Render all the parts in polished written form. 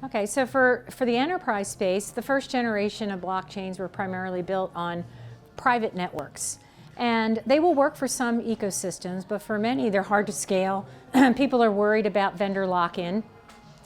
Okay, so for the enterprise space, the first generation of blockchains were primarily built on private networks. And they will work for some ecosystems, but for many, they're hard to scale. People are worried about vendor lock-in.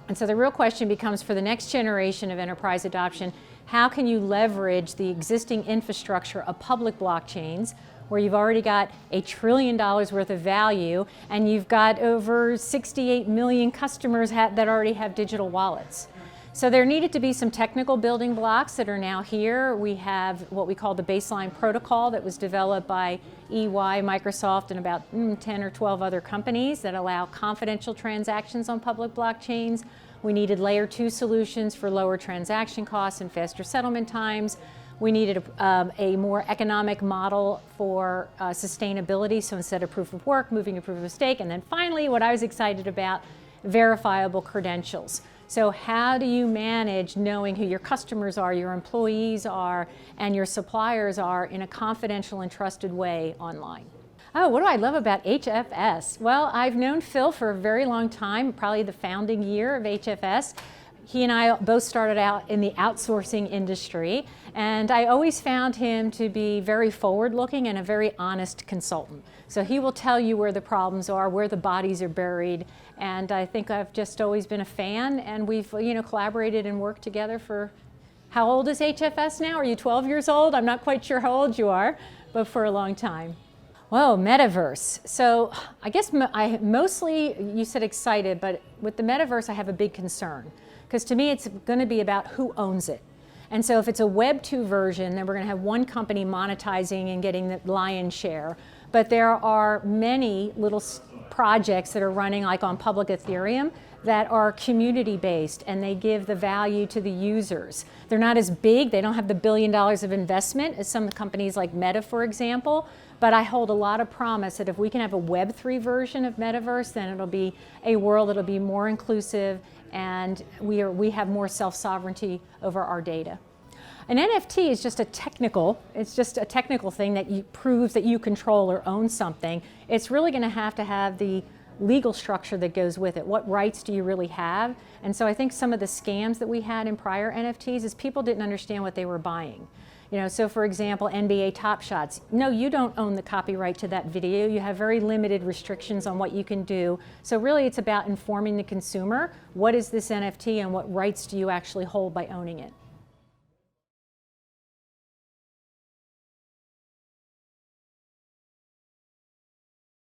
And so the real question becomes, for the next generation of enterprise adoption, how can you leverage the existing infrastructure of public blockchains, where you've already got $1 trillion worth of value, and you've got over 68 million customers that already have digital wallets. So there needed to be some technical building blocks that are now here. We have what we call the baseline protocol that was developed by EY, Microsoft, and about 10 or 12 other companies that allow confidential transactions on public blockchains. We needed layer 2 solutions for lower transaction costs and faster settlement times. We needed a more economic model for sustainability, so instead of proof of work, moving to proof of stake. And then finally, what I was excited about, verifiable credentials. So how do you manage knowing who your customers are, your employees are, and your suppliers are in a confidential and trusted way online? Oh, what do I love about HFS? Well, I've known Phil for a very long time, probably the founding year of HFS. He and I both started out in the outsourcing industry, and I always found him to be very forward-looking and a very honest consultant. So he will tell you where the problems are, where the bodies are buried, and I think I've just always been a fan, and we've collaborated and worked together for, how old is HFS now? Are you 12 years old? I'm not quite sure how old you are, but for a long time. Whoa, metaverse. So I guess mostly, you said excited, but with the metaverse I have a big concern. Because to me, it's going to be about who owns it. And so if it's a Web 2 version, then we're going to have one company monetizing and getting the lion's share. But there are many little projects that are running, like on public Ethereum, that are community-based, and they give the value to the users. They're not as big, they don't have the $1 billion of investment as some companies like Meta, for example, but I hold a lot of promise that if we can have a Web 3 version of metaverse, then it'll be a world that'll be more inclusive, and we have more self-sovereignty over our data. An NFT is just a technical thing that proves that you control or own something. It's really going to have the legal structure that goes with it. What rights do you really have? And so I think some of the scams that we had in prior NFTs is people didn't understand what they were buying. So for example, NBA Top Shots. No, you don't own the copyright to that video. You have very limited restrictions on what you can do. So really it's about informing the consumer, what is this NFT and what rights do you actually hold by owning it?